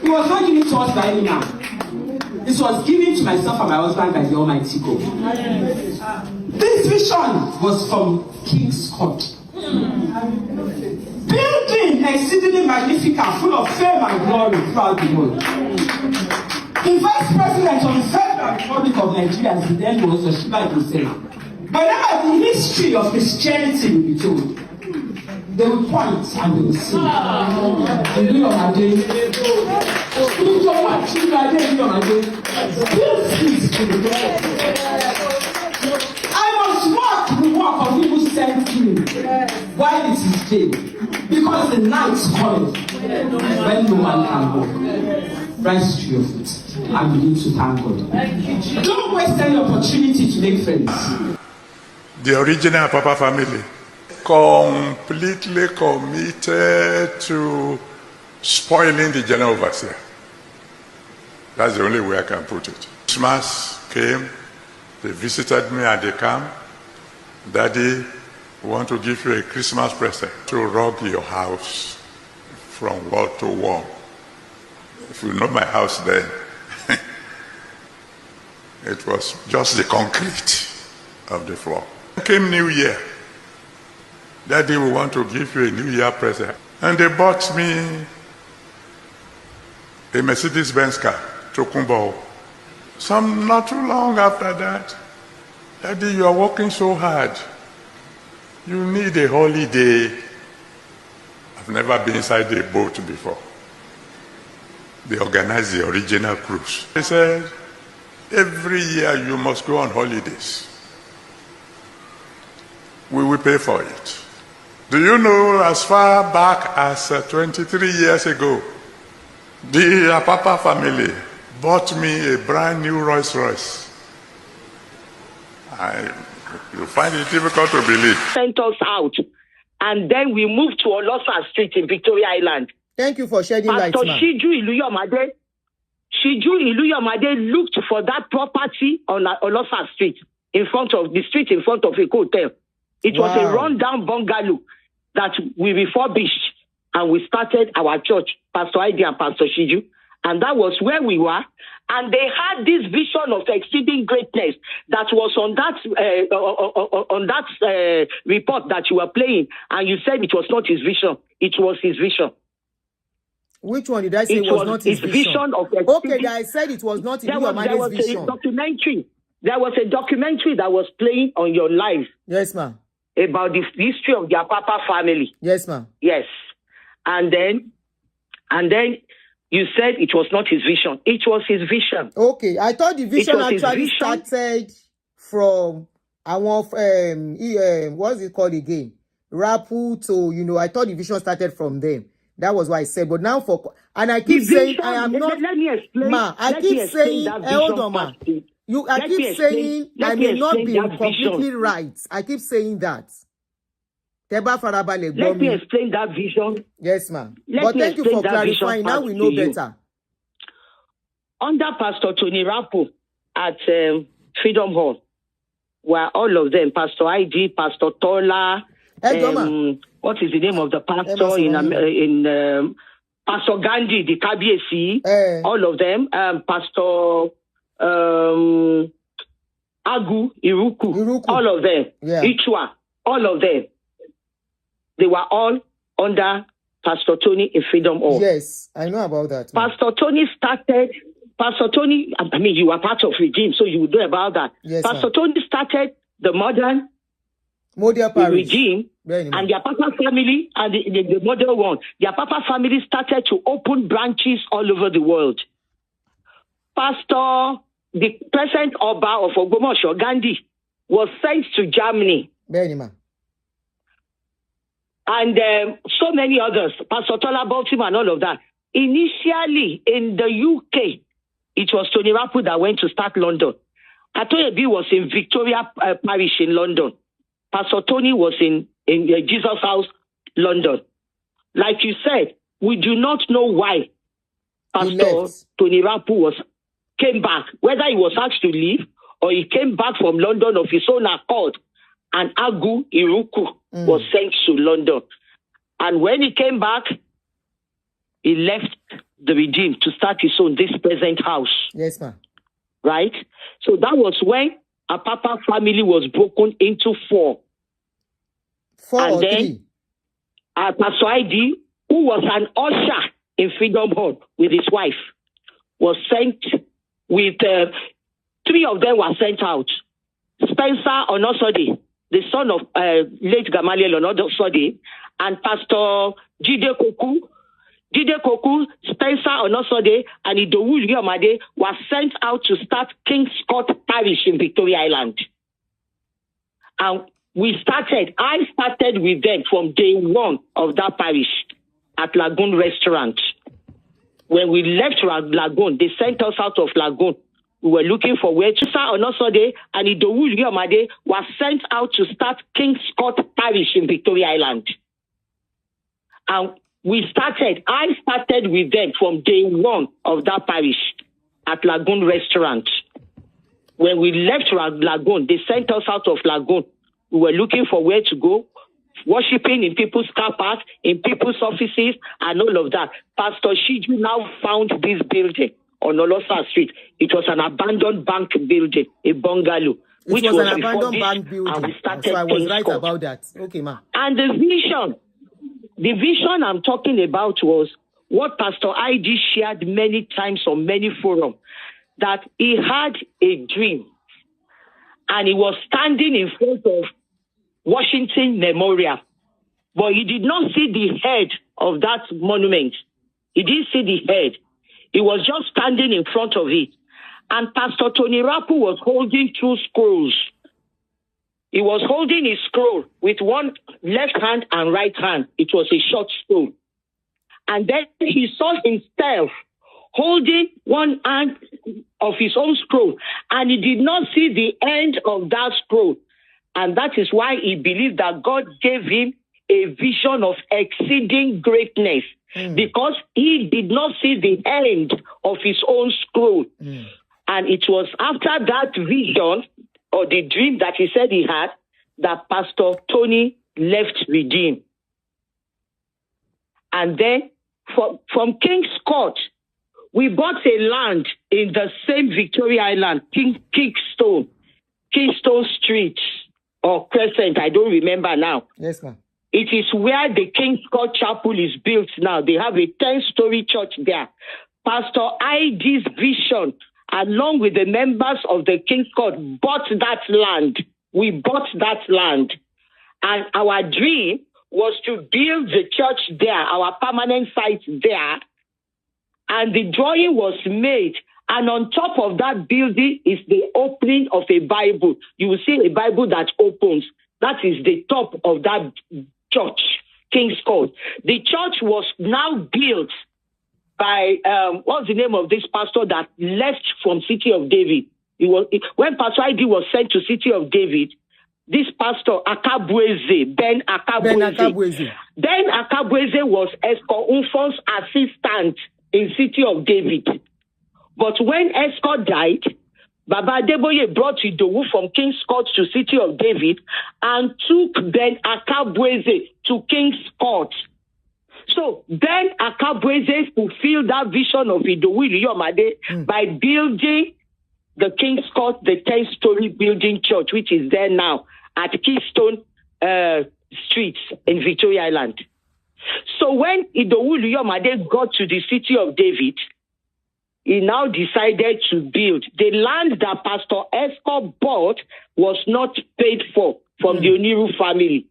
It was not given to us by any man. This was given to myself and my husband by the Almighty God. This vision was from King's Court. Building exceedingly magnificent, full of fame and glory throughout the world. The Vice President of the Federal Republic of Nigeria, as the then was Oshiba himself. Whenever the history of Christianity will be told, they will point and they will sing. Iluyomade. I must walk the walk of him who sent me while it is day, because the night is coming when no man can walk. Rise to your feet and begin to thank God. Don't waste any opportunity to make friends. The original Papa family completely committed to spoiling the general overseer. That's the only way I can put it. Christmas came, they visited me at the camp. Daddy, we want to give you a Christmas present to rub your house from wall to wall. If you know my house then, it was just the concrete of the floor. Came New Year. Daddy, we want to give you a New Year present. And they bought me a Mercedes-Benz car to Kumbo. Not too long after that, Daddy, you are working so hard. You need a holiday. I've never been inside a boat before. They organized the original cruise. They said, every year you must go on holidays. We will pay for it. Do you know, as far back as 23 years ago, the Apapa family bought me a brand new Rolls Royce. You find it difficult to believe. Sent us out, and then we moved to Olosa Street in Victoria Island. Thank you for shedding light, Pastor ma'am. Siju Iluyomade looked for that property on Olosa Street, in front of the Eco Hotel. It was a rundown bungalow that we refurbished, and we started our church, Pastor Ide and Pastor Siju, and that was where we were. And they had this vision of exceeding greatness that was on that report that you were playing, and you said it was not his vision. It was his vision. Which one did I say it was not his vision? Okay, I said it was not Iluyomade's vision. There was a documentary that was playing on your live. Yes, ma'am. About the history of their Papa family. Yes, ma'am. Yes. And then you said it was not his vision. It was his vision. Okay, I thought the vision actually started from what's it called again? Rapu to, I thought the vision started from them. That was what I said. But now I keep saying I am not. Let me explain. Ma, I keep saying, hold on, ma. I keep saying I may not be completely right. I keep saying that. Let me explain that vision. Yes, ma'am. But thank you for clarifying. Now we know better. Under Pastor Tony Rapo at Freedom Hall, were all of them, Pastor ID, Pastor Tola, what is the name of the pastor in Pastor Gandhi, the Kabiesi, all of them, Pastor Agu, Iruku, all of them, Ichwa, all of them. They were all under Pastor Tony in Freedom Hall. Yes, I know about that. Pastor Tony, I mean, you were part of regime, so you would know about that. Yes, Pastor Tony started the modern regime, and their Papa family, and the modern one, their Papa family started to open branches all over the world. The present Oba of Ogbomoso, Gandhi, was sent to Germany. And so many others, Pastor Tola, Baltimore, and all of that. Initially, in the UK, it was Tony Rapu that went to start London. Atoyebi was in Victoria Parish in London. Pastor Tony was in Jesus House, London. Like you said, we do not know why Pastor Tony Rapu came back, whether he was asked to leave or he came back from London of his own accord. And Agu Iruku was sent to London. And when he came back, he left the Redeemed to start his own, this present house. Yes, ma'am. Right? So that was when a Papa family was broken into 4. 4 and or then 3? Pastor ID, who was an usher in Freedom Hall with his wife, was sent with 3 of them were sent out. Spencer Onosode, the son of late Gamaliel Onosode, and Pastor Jide Koku, Spencer Onosode, and Idowu Iluyomade were sent out to start King's Court Parish in Victoria Island. And I started with them from day 1 of that parish at Lagoon Restaurant. When we left Lagoon, they sent us out of Lagoon. We were looking for where Spencer Onosode and Idowu Iluyomade were sent out to start King's Court Parish in Victoria Island. And I started with them from day 1 of that parish at Lagoon Restaurant. When we left Lagoon, they sent us out of Lagoon. We were looking for where to go, worshiping in people's car parks, in people's offices, and all of that. Pastor Siju now found this building on Olosa Street. It was an abandoned bank building, a bungalow. It was an abandoned bank building. So I was right about that. Okay, ma'am. And the vision I'm talking about was what Pastor ID shared many times on many forums, that he had a dream and he was standing in front of Washington Memorial, but he did not see the head of that monument. He didn't see the head. He was just standing in front of it. And Pastor Tony Rapu was holding 2 scrolls. He was holding his scroll with one left hand and right hand. It was a short scroll. And then he saw himself holding one hand of his own scroll. And he did not see the end of that scroll. And that is why he believed that God gave him a vision of exceeding greatness. Because he did not see the end of his own scroll. And it was after that vision or the dream that he said he had that Pastor Tony left Redeem. And then from King's Court, we bought a land in the same Victoria Island, Kingston Street or Crescent, I don't remember now. Yes, ma'am. It is where the King's Court Chapel is built now. They have a 10-story church there. Pastor ID's vision, along with the members of the King's Court, bought that land. We bought that land. And our dream was to build the church there, our permanent site there. And the drawing was made. And on top of that building is the opening of a Bible. You will see a Bible that opens. That is the top of that church, King's Court. The church was now built by, what's the name of this pastor that left from City of David? When Pastor ID was sent to City of David, this pastor, Ben Akabueze was Esco Unfon's assistant in City of David. But when Esco died, Baba Adeboye brought Idowu from King's Court to City of David and took Ben Akabueze to King's Court. So Ben Akabueze fulfilled that vision of Idowu Iluyomade by building the King's Court, the 10-story building church, which is there now at Keystone Street in Victoria Island. So when Idowu Iluyomade got to the City of David, he now decided to build. The land that Pastor Esco bought was not paid for from the Oniru family.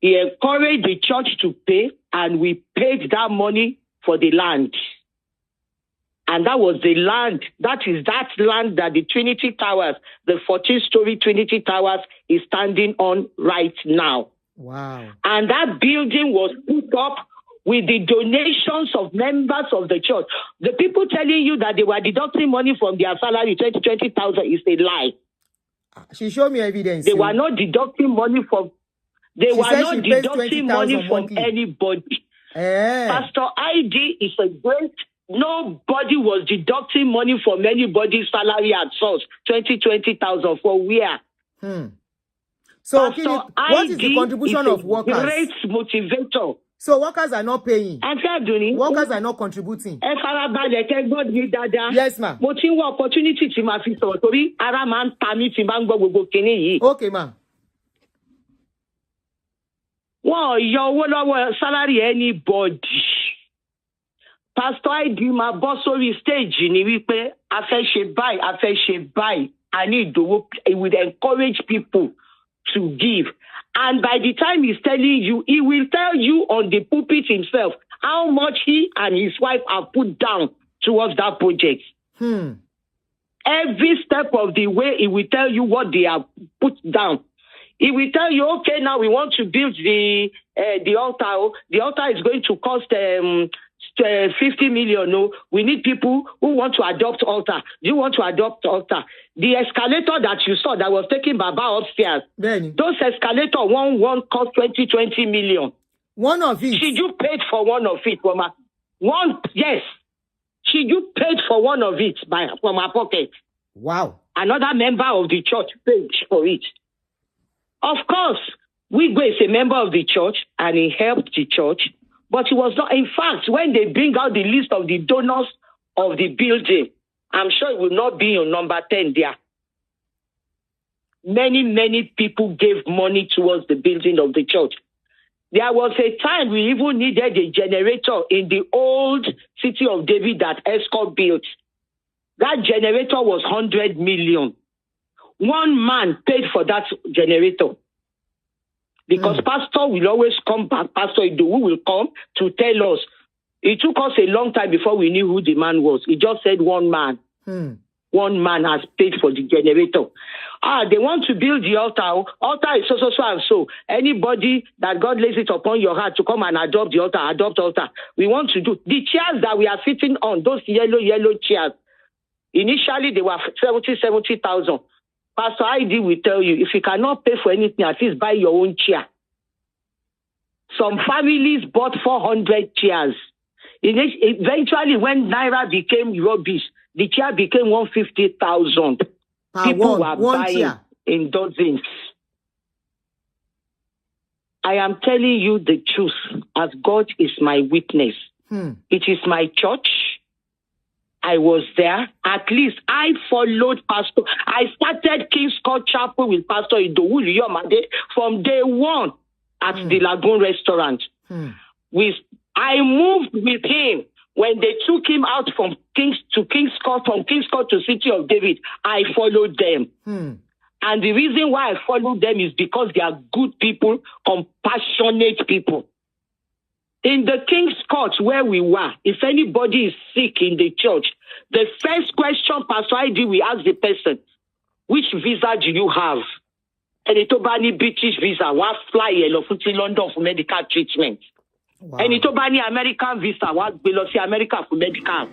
He encouraged the church to pay, and we paid that money for the land. And that was the land. That is that land that the Trinity Towers, the 14-story Trinity Towers, is standing on right now. Wow. And that building was put up with the donations of members of the church. The people telling you that they were deducting money from their salary, 20,000, is a lie. She showed me evidence. They were not deducting money from. They were not deducting money from anybody. Pastor ID is a great. Nobody was deducting money from anybody's salary at source. 20,000 for where? So, what is the contribution of workers? Great motivator. So workers are not paying. Workers are not contributing. Yes, ma'am. Opportunity to my feet. Ara man tami ti man gbogbo kini yi. Okay, ma'am. Wọ́n yọ owó lọ́wọ́ salary anybody. Pastor ID máa bọ́ sórí stage ni wípé a fẹ́ ṣe báyìí. I need to. It would encourage people to give. And by the time he's telling you, he will tell you on the pulpit himself how much he and his wife have put down towards that project. Every step of the way, he will tell you what they have put down. He will tell you, okay, now we want to build the altar. The altar is going to cost 50 million. No, we need people who want to adopt altar. Do you want to adopt altar? The escalator that you saw that was taking Baba upstairs, those escalator one cost 20 million. One of it. Siju paid for one of it, Mama. Yes. Siju paid for one of it from her pocket. Wow. Another member of the church paid for it. Of course, Wigwe is a member of the church and he helped the church, but he was not. In fact, when they bring out the list of the donors of the building, I'm sure it will not be on number 10 there. Many people gave money towards the building of the church. There was a time we even needed a generator in the old city of David that Escalator built. That generator was 100 million. One man paid for that generator. Because Pastor will always come back. Pastor Idowu will come to tell us. It took us a long time before we knew who the man was. He just said one man. One man has paid for the generator. They want to build the altar. Altar is so and so. Anybody that God lays it upon your heart to come and adopt the altar, adopt altar. We want to do. The chairs that we are sitting on, those yellow chairs, initially they were 70,000. Pastor ID will tell you, if you cannot pay for anything, at least buy your own chair. Some families bought 400 chairs. Eventually, when Naira became rubbish, the chair became 150,000. People were buying chair in dozens. I am telling you the truth, as God is my witness. It is my church. I was there. At least I followed Pastor. I started King's Court Chapel with Pastor Iluyomade from day one at the Lagoon restaurant. I moved with him when they took him out from King's Court, from King's Court to City of David. I followed them. And the reason why I followed them is because they are good people, compassionate people. In the King's Court where we were, if anybody is sick in the church, the first question Pastor ID we ask the person, which visa do you have? And it obani British visa, one fly yellow to London for medical treatment. And it obani American visa, one below America for medical.